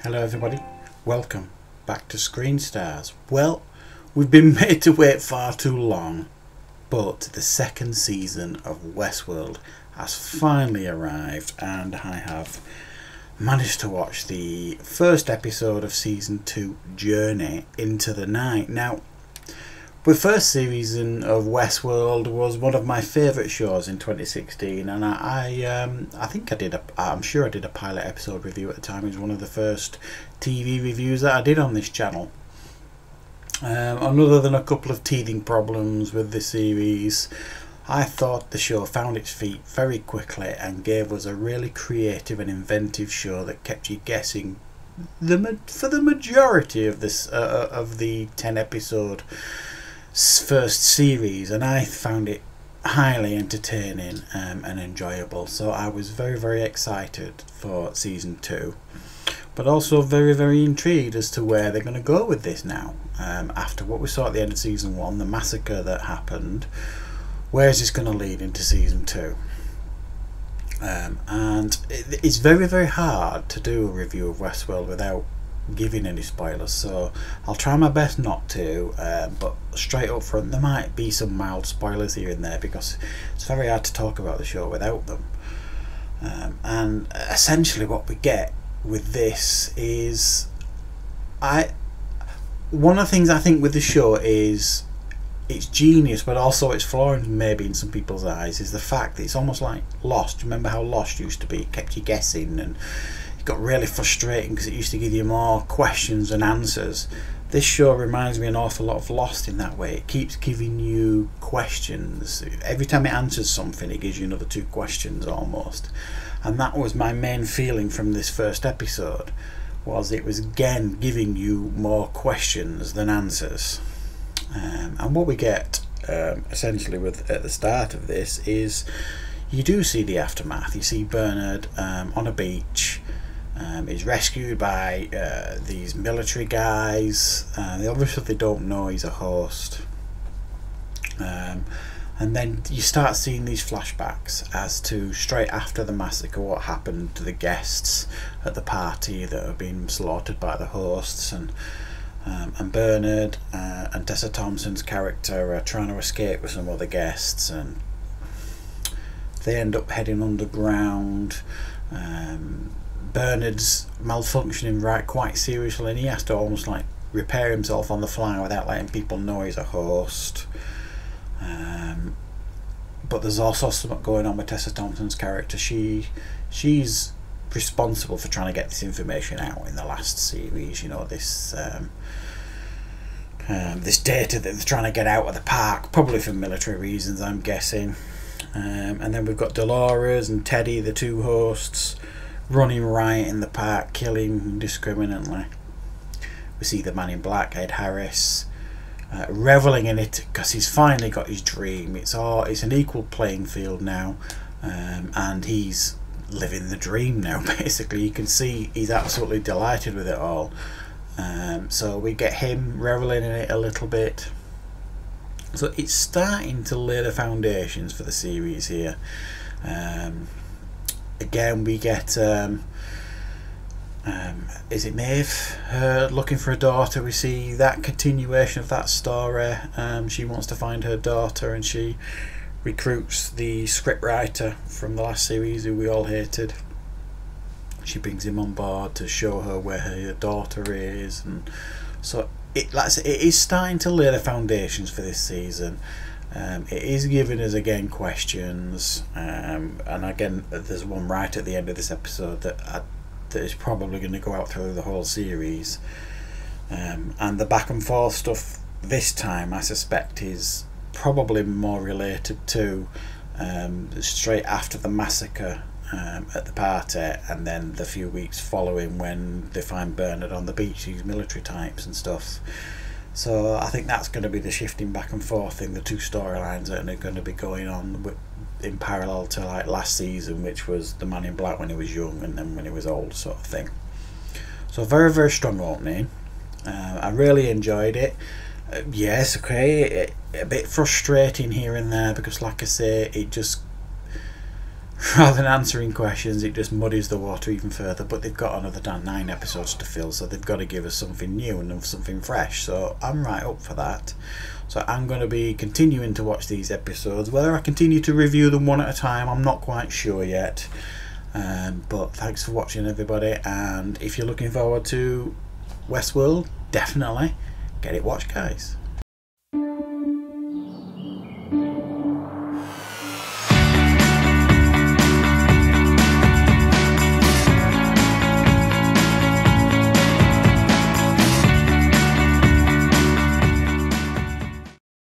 Hello everybody, welcome back to Screen Stars. Well, we've been made to wait far too long, but the second season of Westworld has finally arrived and I have managed to watch the first episode of season 2, Journey into the Night. Now, the first season of Westworld was one of my favourite shows in 2016, and I think I'm sure I did a pilot episode review at the time. It was one of the first TV reviews that I did on this channel. And other than a couple of teething problems with the series, I thought the show found its feet very quickly and gave us a really creative and inventive show that kept you guessing for the majority of this of the 10-episode first series, and I found it highly entertaining and enjoyable. So I was very excited for season 2, but also very intrigued as to where they're going to go with this now. After what we saw at the end of season 1, the massacre that happened, where is this going to lead into season 2? And it's very hard to do a review of Westworld without giving any spoilers, so I'll try my best not to, but straight up front there might be some mild spoilers here and there because it's very hard to talk about the show without them. And essentially what we get with this is, one of the things I think with the show is its genius, but also its flaw maybe in some people's eyes, is the fact that it's almost like Lost. Remember how Lost used to be? It kept you guessing and got really frustrating because it used to give you more questions than answers. This show reminds me an awful lot of Lost in that way. It keeps giving you questions. Every time it answers something, it gives you another 2 questions almost. And that was my main feeling from this first episode, was it was again giving you more questions than answers. And what we get essentially at the start of this is you do see the aftermath. You see Bernard on a beach. He's rescued by these military guys. They obviously don't know he's a host. And then you start seeing these flashbacks as to straight after the massacre what happened to the guests at the party that have been slaughtered by the hosts, and Bernard and Tessa Thompson's character are trying to escape with some other guests, and they end up heading underground. Bernard's malfunctioning quite seriously, and he has to almost like repair himself on the fly without letting people know he's a host. But there's also something going on with Tessa Thompson's character. She's responsible for trying to get this information out in the last series. You know, this data that they're trying to get out of the park, probably for military reasons, I'm guessing. And then we've got Dolores and Teddy, the 2 hosts, running riot in the park, killing indiscriminately. We see the man in black, Ed Harris, reveling in it because he's finally got his dream. It's an equal playing field now, and he's living the dream now. Basically, you can see he's absolutely delighted with it all. So we get him reveling in it a little bit. So it's starting to lay the foundations for the series here. Again, we get is it Maeve looking for a daughter? We see that continuation of that story. She wants to find her daughter, and she recruits the scriptwriter from the last series who we all hated. She brings him on board to show her where her daughter is, and so it is starting to lay the foundations for this season. It is giving us again questions, and again there's one right at the end of this episode that is probably going to go out through the whole series, and the back and forth stuff this time I suspect is probably more related to straight after the massacre at the party, and then the few weeks following when they find Bernard on the beach, these military types and stuff. So I think that's going to be the shifting back and forth thing, the 2 storylines that are going to be going on in parallel to like last season, which was the man in black when he was young and then when he was old, sort of thing. So very strong opening. I really enjoyed it. Yes, okay, a bit frustrating here and there because, like I say, it just rather than answering questions, it just muddies the water even further. But they've got another 9 episodes to fill, so they've got to give us something new and something fresh. So I'm right up for that. So I'm going to be continuing to watch these episodes. Whether I continue to review them one at a time, I'm not quite sure yet. But thanks for watching, everybody. And if you're looking forward to Westworld, definitely get it watched, guys.